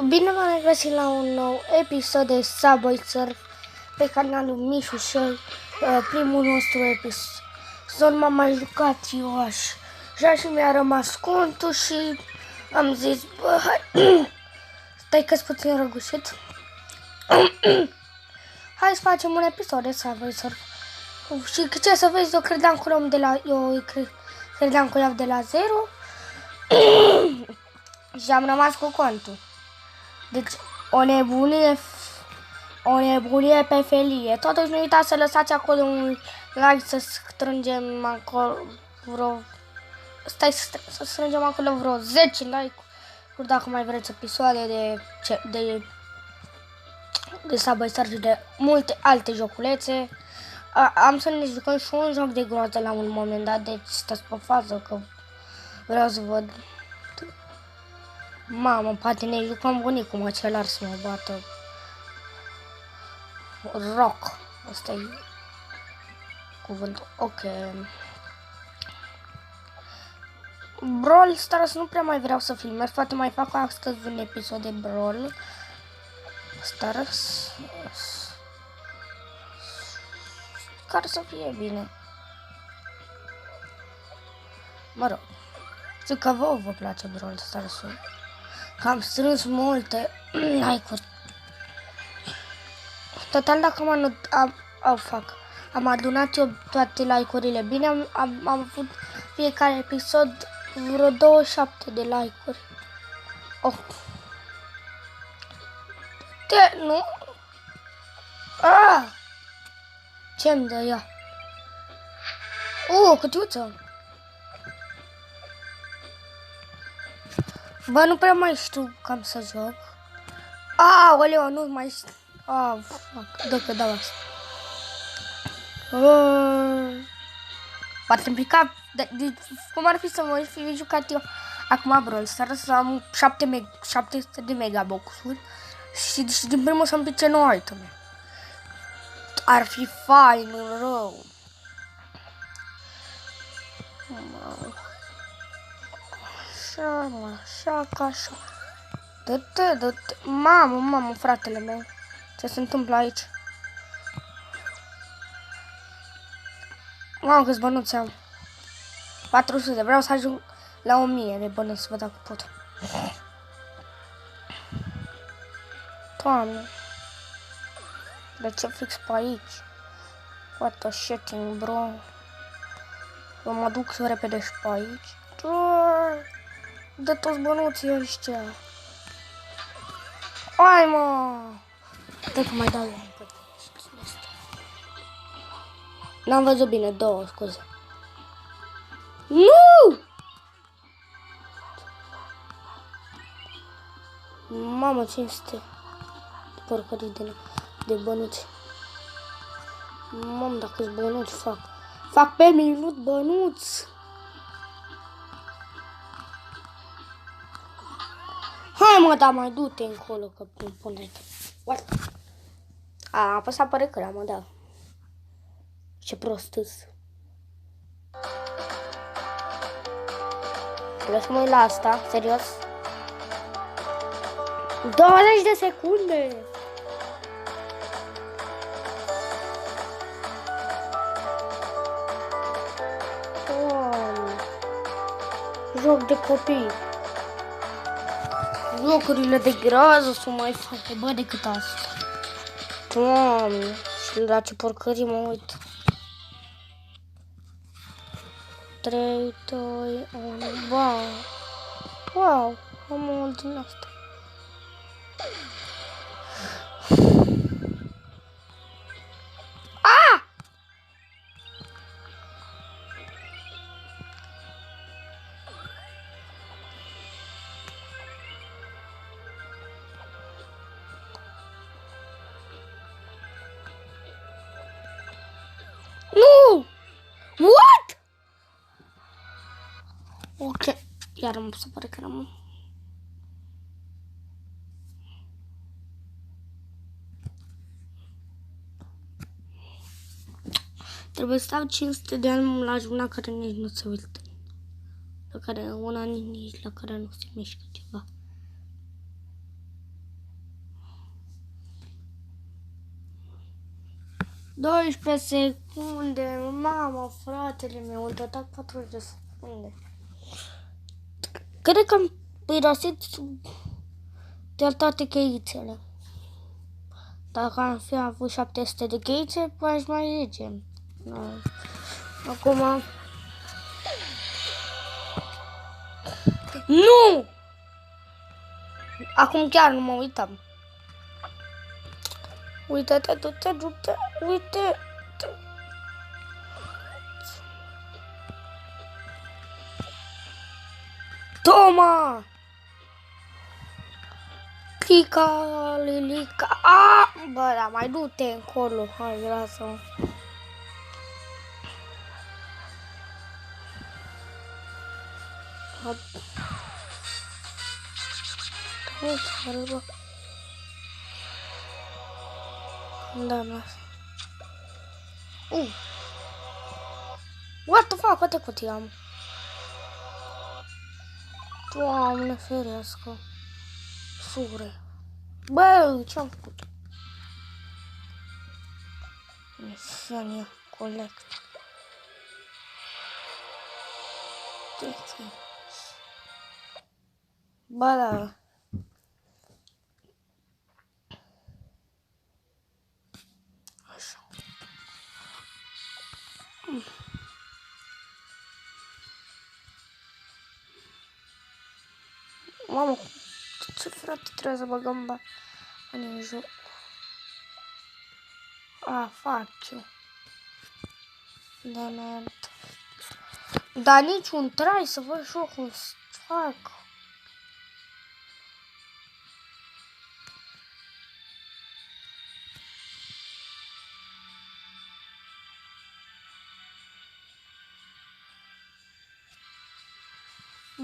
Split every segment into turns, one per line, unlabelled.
Bine v-am regăsit la un nou episod de Subway Surf pe canalul Mișu și primul nostru episod m-am mai jucat eu așa și mi-a rămas contul și am zis, bă, hai, stai că-s puțin răgușit. Hai să facem un episod de Subway Surf. Și ce să vezi, eu credeam că luăm de la, credeam că iau de la 0 și am rămas cu contul. Deci, o nebunie pe felie. Totuși nu uitați să lăsați acolo un like, să strângem acolo vreo... să strângem acolo vreo 10 like-uri dacă mai vreți episoade de Subway Surf și de multe alte joculețe. Am să ne jucăm și un joc de groază la un moment dat, deci stați pe fază că vreau să văd. Mamă, poate ne jucăm bunicul măcelar să mă bată. Rock. Asta e cuvântul. Ok. Brawl Stars nu prea mai vreau să filmez. Poate mai fac astăzi un episod de Brawl Stars. Care să fie bine. Mă rog. Știu că vă place Brawl Stars-ul. Că am strâns multe like-uri. Total, dacă am adunat eu toate like-urile bine, am avut fiecare episod vreo 27 de like-uri. Oh. Nu? Ce-mi dă ea? Cutiuță! Bă, nu prea mai știu cam să joc. Oleu, nu mai știu. Fuck, dă-că dau asta. Poate-mi pica, cum ar fi să mă fi jucat eu acum Brawl Stars, să am 700 de megabox-uri și din primul să-mi pice 9 iteme. Ar fi fain, rău. Așa. Dă-te. Mamă, fratele meu. Ce se întâmplă aici? Mamă, câți bănuți am. 400. Vreau să ajung la 1000 de bănuți, să văd dacă pot. Doamne. De ce fix pe aici? What the shitting, bro. Eu mă duc să repede și pe aici. De toți bănuții ăștia. Hai, mă! Dă că mai dau eu încă. N-am văzut bine, 2, scuze. Nu! Mamă, 500 porcării de bănuți. Mamă, dacă-s bănuți fac. Fac pe minut bănuți. Hai, mă, dar mai du-te încolo, că pune. What? A apăsat pe recărea, mă, da. Ce prost-s. Vreau să mă uit la asta, serios. 20 de secunde. Joc de copii. Jocurile de groază sunt mai foarte bă decât asta. Doamne, și la ce porcării mă uit. 3, 2, 1, wow, am mult din asta. What? Ok, iar îmi se pare că rămân. Trebuie să stau 500 de ani la una care nici nu se uită. La care una nici la care nu se mișcă ceva. 12 secunde. Mamă, fratele meu, în total 40 de secunde. Cred că am irosit de toate cheițele. Dacă am fi avut 700 de cheițe, aș mai zice. Acum... Nu! Acum chiar nu mă uitam. Uite-te, du-te, uite. Toma! Clica, lilica. Bă, da, mai du-te încolo. Hai, lasă-mă. Da, what the fuck, câte cutii am? Doamne ferească. Sure. Bă, ce-am făcut? Misiune collect. Bă, da. Așa. Mamă, ce frate trebuie să băgăm bani în joc? Fac eu. Dar niciun trai să văd și eu cum fac.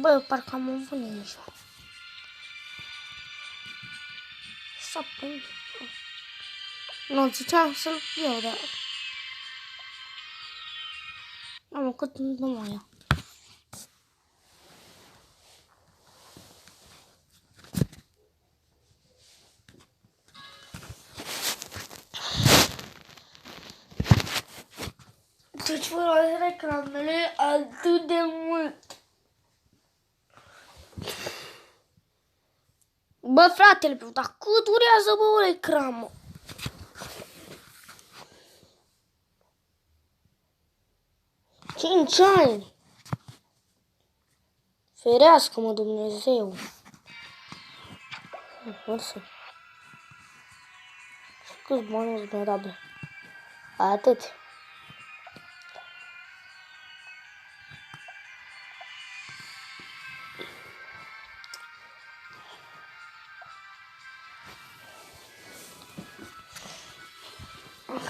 Bă, parcă am avut nici. Să pun. Nu, ziceam să-l iau, dar... Mamă, cât nu mai ia. Deci vă reclamele atât de mult. Bă, fratele meu, dar cât durează, bă, o reclamă? Cinci ani. Ferească-mă, Dumnezeu. Mersi. Câți bani îți mi-a dat, bă? Atât.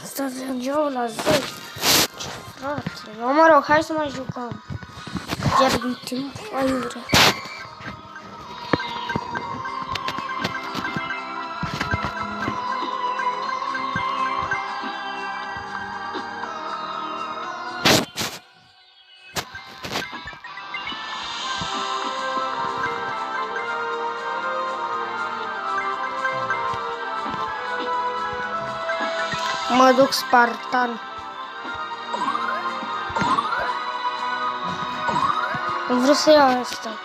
Asta ajungeau la 10. Frate, nu, mă rog, hai să mai jucăm. Iar din timp aiure. Mă duc Spartan. Vreau să iau asta.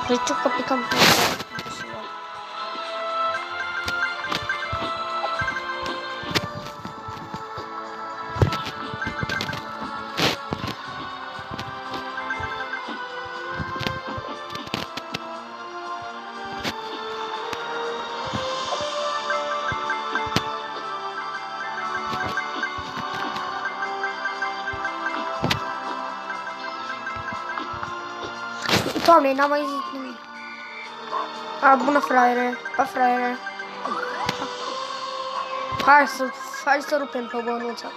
Deci că picam pe asta. Doamne, n-am mai zis nimic. Bună, fraiere. Pa, fraiere. Hai să rupem pe bănuța.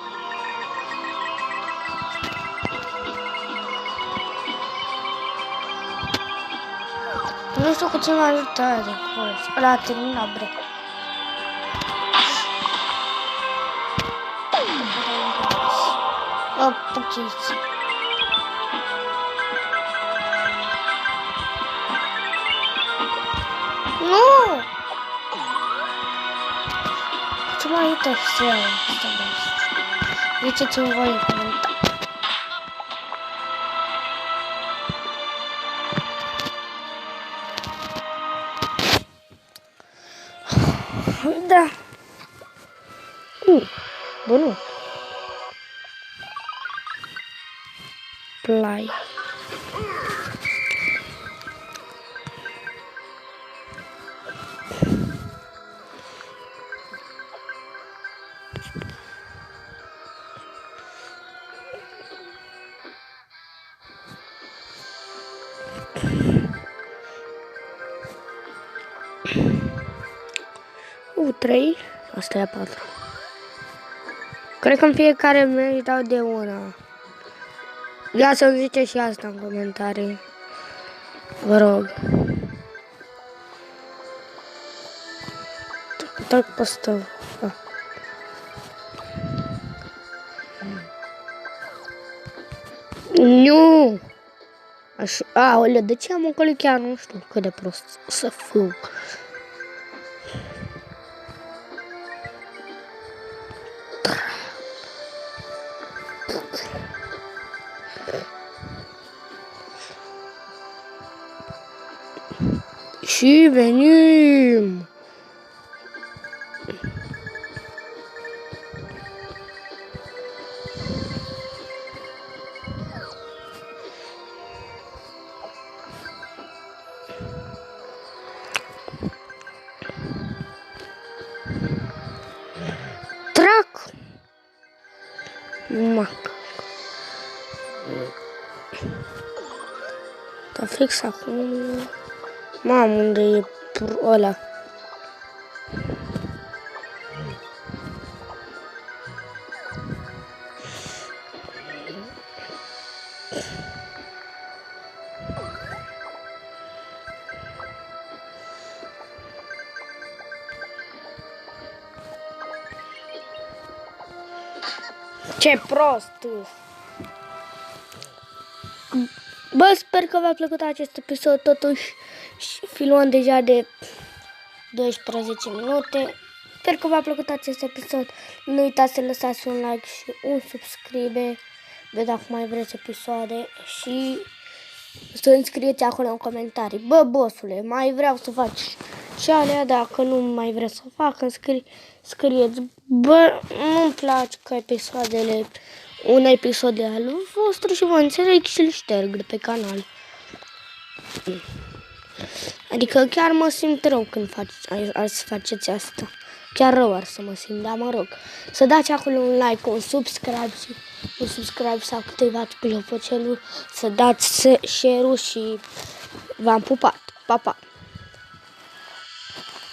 Nu știu cu ce m-a ajutat de acolo. Ăla a terminat, bre. Puchiți. Nu! Stai să iau asta. Ziceți-mi voi în comentarii. Da. Bă, nu. Play. Trei. Asta e a 4. Cred că în fiecare meci dau de una. Ia să-mi ziceți și asta în comentarii. Vă rog. Trec pe asta. Nu! Așa, aoleu, de ce am ocolit chiar nu știu cât de prost să fiu. Și venim! Trac! Dar fix acum... Mamă, unde e ăla? Ce prost! Bă, sper că v-a plăcut acest episod, totuși filmăm deja de 12 minute. Sper că v-a plăcut acest episod. Nu uitați să lăsați un like și un subscribe, dacă mai vreți episoade, și să înscrieți acolo în comentarii. Bă, bossule, mai vreau să faci și alea, dacă nu mai vreți să fac, scrieți. Bă, nu-mi place că episoadele, un episod de al vostru și vă înțeleg și îl șterg de pe canal. Adică chiar mă simt rău când faceți asta. Chiar rău ar să mă simt, dar mă rog. Să dați acolo un like, un subscribe să activați clopoțelul, să dați share-ul și v-am pupat. Pa, pa!